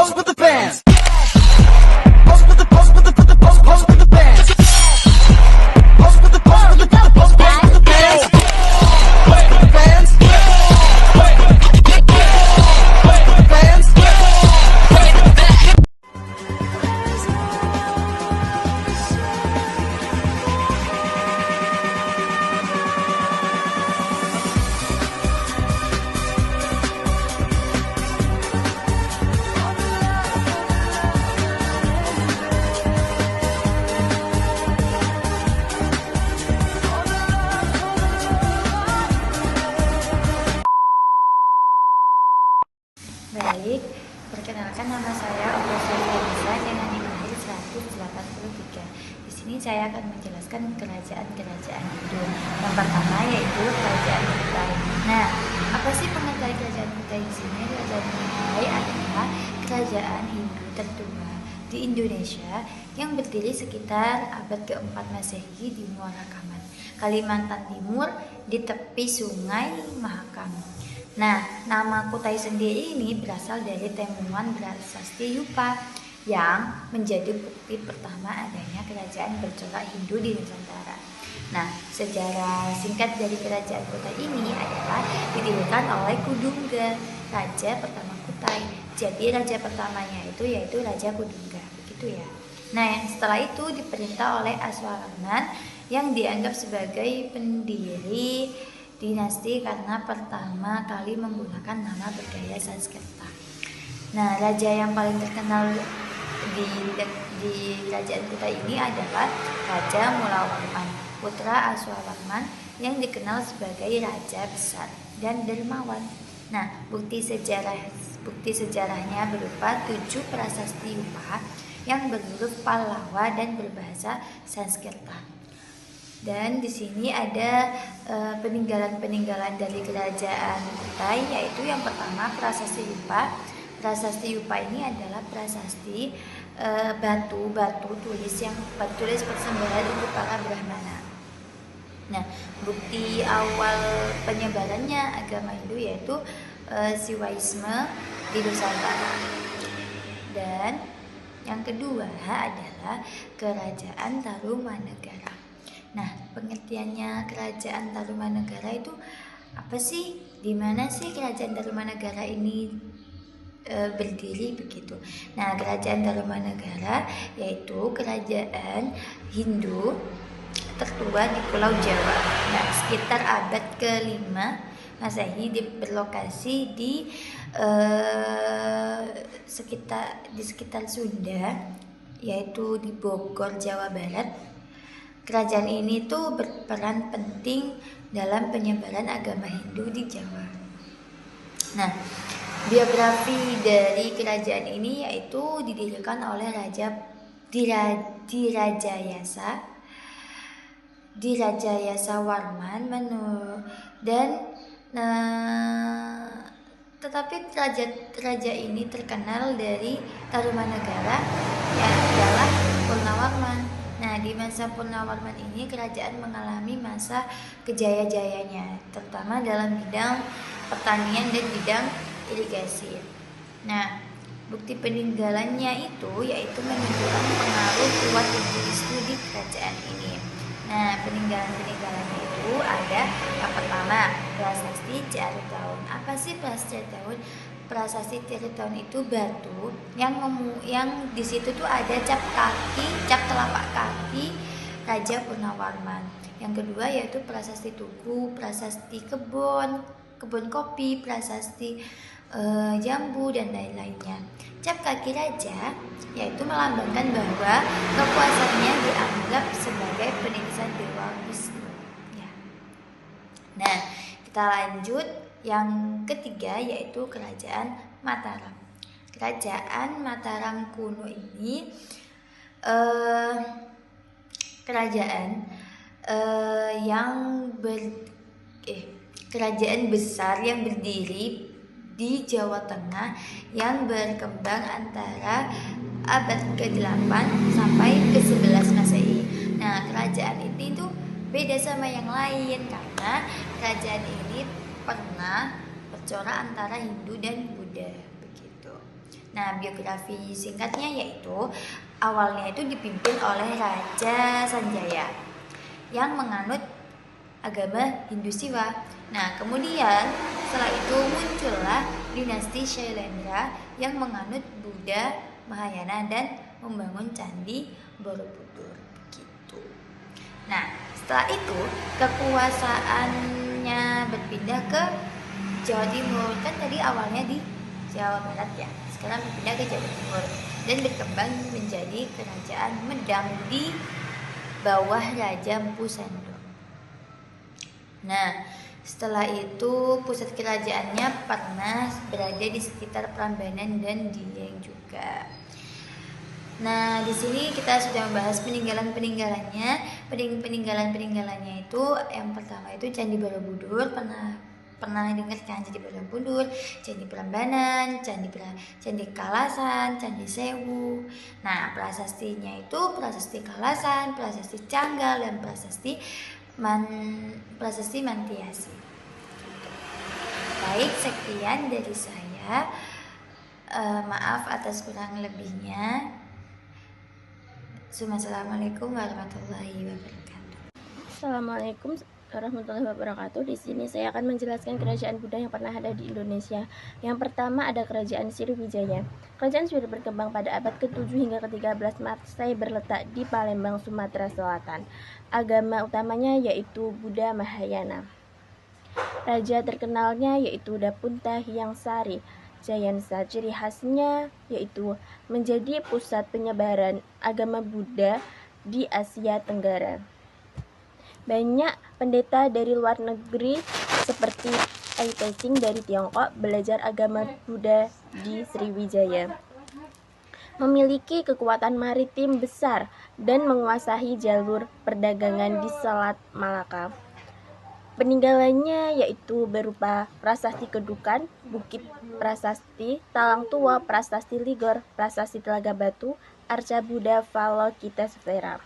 pause with the bands. Pause with the pause with the pause with the bands. Pause with the pause with the pause with the bands. Bands. Bands. Baik, perkenalkan nama saya Oprosya Bisa dengan nilai 183. Di sini saya akan menjelaskan kerajaan-kerajaan Hindu. Yang pertama yaitu Kerajaan Kutai. Nah, apa sih pengertian Kerajaan Kutai di sini? Kerajaan Kutai adalah kerajaan Hindu tertua di Indonesia yang berdiri sekitar abad ke-4 Masehi di Muara Kaman, Kalimantan Timur, di tepi Sungai Mahakam. Nah, nama Kutai sendiri ini berasal dari temuan prasasti Yupa yang menjadi bukti pertama adanya kerajaan bercorak Hindu di Nusantara. Nah, sejarah singkat dari kerajaan Kutai ini adalah didirikan oleh Kudungga, raja pertama Kutai. Jadi raja pertamanya itu yaitu Raja Kudungga, begitu ya. Nah, setelah itu diperintah oleh Aswaranman yang dianggap sebagai pendiri dinasti karena pertama kali menggunakan nama bergaya Sanskerta. Nah, raja yang paling terkenal di kerajaan Kutai ini adalah Raja Mulawarman, putra Aswawarman yang dikenal sebagai raja besar dan dermawan. Nah, bukti sejarahnya berupa 7 prasasti Yupa yang berhuruf Pallawa dan berbahasa Sanskerta. Dan di sini ada peninggalan-peninggalan dari kerajaan Kutai, yaitu yang pertama prasasti Yupa. Prasasti Yupa ini adalah prasasti batu tulis persembahan untuk para Brahmana. Nah, bukti awal penyebarannya agama Hindu yaitu Siwaisme di Nusantara. Dan yang kedua adalah Kerajaan Tarumanegara. Nah, pengertiannya Kerajaan Tarumanegara itu apa sih? Di mana sih Kerajaan Tarumanegara ini berdiri begitu? Nah, Kerajaan Tarumanegara yaitu kerajaan Hindu tertua di Pulau Jawa. Nah, sekitar abad ke-5 Masehi berlokasi di sekitar Sunda, yaitu di Bogor, Jawa Barat. Kerajaan ini tuh berperan penting dalam penyebaran agama Hindu di Jawa. Nah, biografi dari kerajaan ini yaitu didirikan oleh Dirajayasa Warman tetapi raja ini terkenal dari Tarumanegara yang adalah Purnawarman. Nah, di masa Purnawarman ini kerajaan mengalami masa kejaya-jayanya, terutama dalam bidang pertanian dan bidang irigasi. Nah, bukti peninggalannya itu yaitu menunjukkan pengaruh kuat Hindu di kerajaan ini. Nah, peninggalannya itu ada yang pertama prasasti Caritaun. Apa sih prasasti Caritaun? Prasasti Caritaun itu batu yang di situ tuh ada cap telapak kaki Raja Purnawarman. Yang kedua yaitu prasasti Tugu, prasasti kebun kopi, prasasti jambu dan lain-lainnya. Cap kaki raja yaitu melambangkan bahwa kekuasaannya dianggap sebagai peningsan Dewa Wisnu. Ya. Nah, kita lanjut. Yang ketiga yaitu Kerajaan Mataram. Kerajaan Mataram kuno ini kerajaan kerajaan besar yang berdiri di Jawa Tengah yang berkembang antara abad ke-8 sampai ke-11 Masehi. Nah, kerajaan ini tuh beda sama yang lain karena kerajaan ini pernah bercorak antara Hindu dan Buddha begitu. Nah, biografi singkatnya yaitu awalnya itu dipimpin oleh Raja Sanjaya yang menganut agama Hindu Siwa. Nah, kemudian setelah itu muncullah dinasti Shailendra yang menganut Buddha Mahayana dan membangun candi Borobudur begitu. Nah, setelah itu kekuasaannya berpindah ke Jawa Timur. Kan tadi awalnya di Jawa Barat ya. Sekarang berpindah ke Jawa Timur dan berkembang menjadi kerajaan Medang di bawah Raja Mpu Sendong. Nah, setelah itu pusat kerajaannya pernah berada di sekitar Prambanan dan Dieng juga. Nah, di sini kita sudah membahas peninggalan-peninggalannya. Peninggalan-peninggalannya itu yang pertama itu Candi Borobudur. Pernah dengar kan Candi Borobudur, Candi Prambanan, Candi Kalasan, Candi Sewu. Nah, prasastinya itu prasasti Kalasan, prasasti Canggal, dan prasasti Mantiasi. Baik, sekian dari saya. Maaf atas kurang lebihnya. Assalamualaikum warahmatullahi wabarakatuh. Assalamualaikum warahmatullahi wabarakatuh. Di sini saya akan menjelaskan kerajaan Buddha yang pernah ada di Indonesia. Yang pertama ada Kerajaan Sriwijaya. Kerajaan sudah berkembang pada abad ke-7 hingga ke-13 Masehi, berletak di Palembang, Sumatera Selatan. Agama utamanya yaitu Buddha Mahayana. Raja terkenalnya yaitu Dapunta Hyang Sari Jayansa. Ciri khasnya yaitu menjadi pusat penyebaran agama Buddha di Asia Tenggara. Banyak pendeta dari luar negeri seperti Ai Taising dari Tiongkok belajar agama Buddha di Sriwijaya. Memiliki kekuatan maritim besar dan menguasai jalur perdagangan di Selat Malaka. Peninggalannya yaitu berupa Prasasti Kedukan, Bukit Prasasti, Talang Tua, Prasasti Ligor, Prasasti Telaga Batu, Arca Buddha Valokitesvara.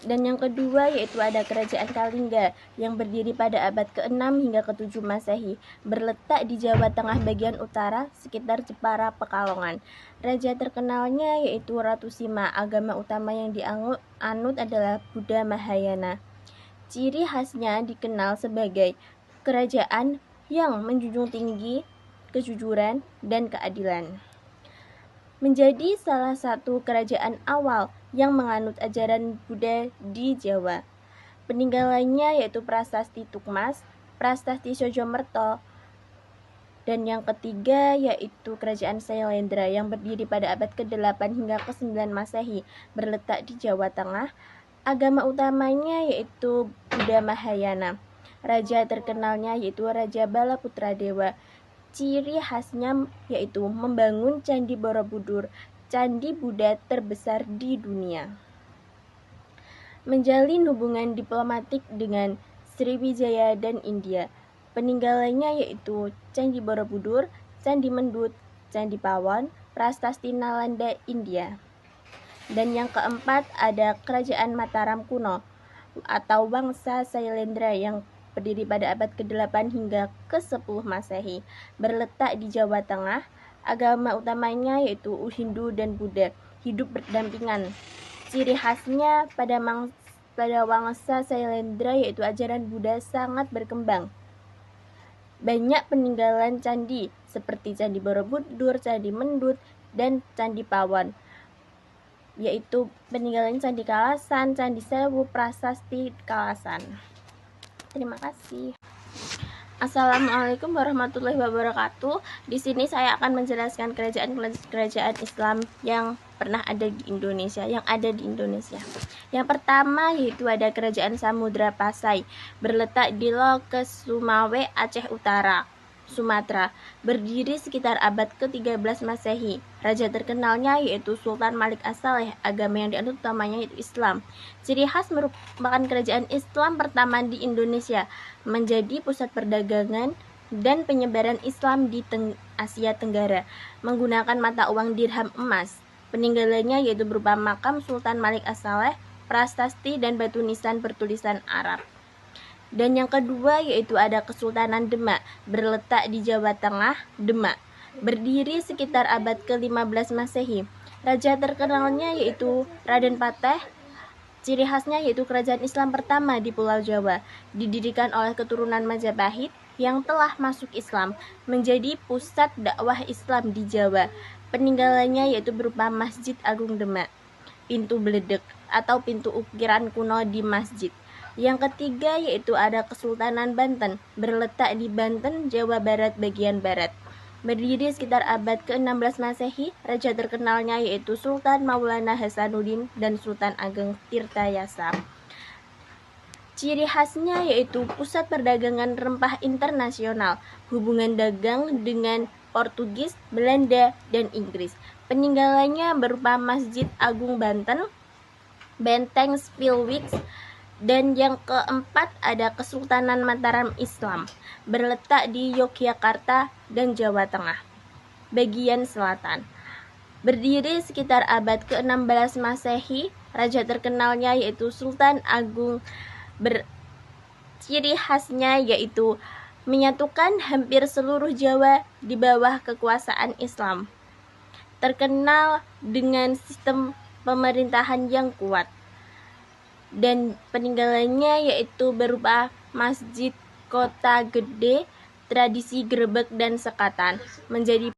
Dan yang kedua yaitu ada Kerajaan Kalingga yang berdiri pada abad ke-6 hingga ke-7 Masehi, berletak di Jawa Tengah bagian utara sekitar Jepara, Pekalongan. Raja terkenalnya yaitu Ratu Sima. Agama utama yang dianut adalah Buddha Mahayana. Ciri khasnya dikenal sebagai kerajaan yang menjunjung tinggi kejujuran dan keadilan. Menjadi salah satu kerajaan awal yang menganut ajaran Buddha di Jawa. Peninggalannya yaitu Prasasti Tukmas, Prasasti Sojomerto, dan yang ketiga yaitu Kerajaan Sailendra yang berdiri pada abad ke-8 hingga ke-9 Masehi, berletak di Jawa Tengah. Agama utamanya yaitu Buddha Mahayana. Raja terkenalnya yaitu Raja Balaputradewa. Ciri khasnya yaitu membangun Candi Borobudur, candi Buddha terbesar di dunia. Menjalin hubungan diplomatik dengan Sriwijaya dan India. Peninggalannya yaitu Candi Borobudur, Candi Mendut, Candi Pawon, Prasasti Nalanda, India. Dan yang keempat ada Kerajaan Mataram kuno atau Wangsa Sailendra yang berdiri pada abad ke-8 hingga ke-10 Masehi, berletak di Jawa Tengah. Agama utamanya yaitu Hindu dan Buddha, hidup berdampingan. Ciri khasnya pada Wangsa Sailendra yaitu ajaran Buddha sangat berkembang. Banyak peninggalan candi seperti Candi Borobudur, Candi Mendut, dan Candi Pawon, yaitu peninggalan Candi Kalasan, Candi Sewu, Prasasti Kalasan. Terima kasih. Assalamualaikum warahmatullahi wabarakatuh. Di sini saya akan menjelaskan kerajaan Islam yang pernah ada di Indonesia, Yang pertama yaitu ada Kerajaan Samudra Pasai, berletak di Lokes Sumawe, Aceh Utara, Sumatera, berdiri sekitar abad ke-13 Masehi. Raja terkenalnya yaitu Sultan Malik As-Saleh. Agama yang dianut utamanya yaitu Islam. Ciri khas merupakan kerajaan Islam pertama di Indonesia, menjadi pusat perdagangan dan penyebaran Islam di Asia Tenggara, menggunakan mata uang dirham emas. Peninggalannya yaitu berupa makam Sultan Malik As-Saleh, prasasti dan batu nisan bertulisan Arab. Dan yang kedua yaitu ada Kesultanan Demak, berletak di Jawa Tengah, Demak. berdiri sekitar abad ke-15 Masehi. Raja terkenalnya yaitu Raden Patih. Ciri khasnya yaitu kerajaan Islam pertama di Pulau Jawa, didirikan oleh keturunan Majapahit yang telah masuk Islam, menjadi pusat dakwah Islam di Jawa. Peninggalannya yaitu berupa Masjid Agung Demak, pintu beledek atau pintu ukiran kuno di masjid. Yang ketiga yaitu ada Kesultanan Banten, berletak di Banten, Jawa Barat bagian barat. Berdiri sekitar abad ke-16 Masehi, raja terkenalnya yaitu Sultan Maulana Hasanuddin dan Sultan Ageng Tirtayasa. Ciri khasnya yaitu pusat perdagangan rempah internasional, hubungan dagang dengan Portugis, Belanda, dan Inggris. Peninggalannya berupa Masjid Agung Banten, Benteng Spilwix, dan yang keempat ada Kesultanan Mataram Islam, berletak di Yogyakarta dan Jawa Tengah, bagian selatan. Berdiri sekitar abad ke-16 Masehi, raja terkenalnya yaitu Sultan Agung. Ciri khasnya yaitu menyatukan hampir seluruh Jawa di bawah kekuasaan Islam. Terkenal dengan sistem pemerintahan yang kuat. Dan peninggalannya yaitu berupa Masjid Kota Gede, tradisi grebek dan sekatan, menjadi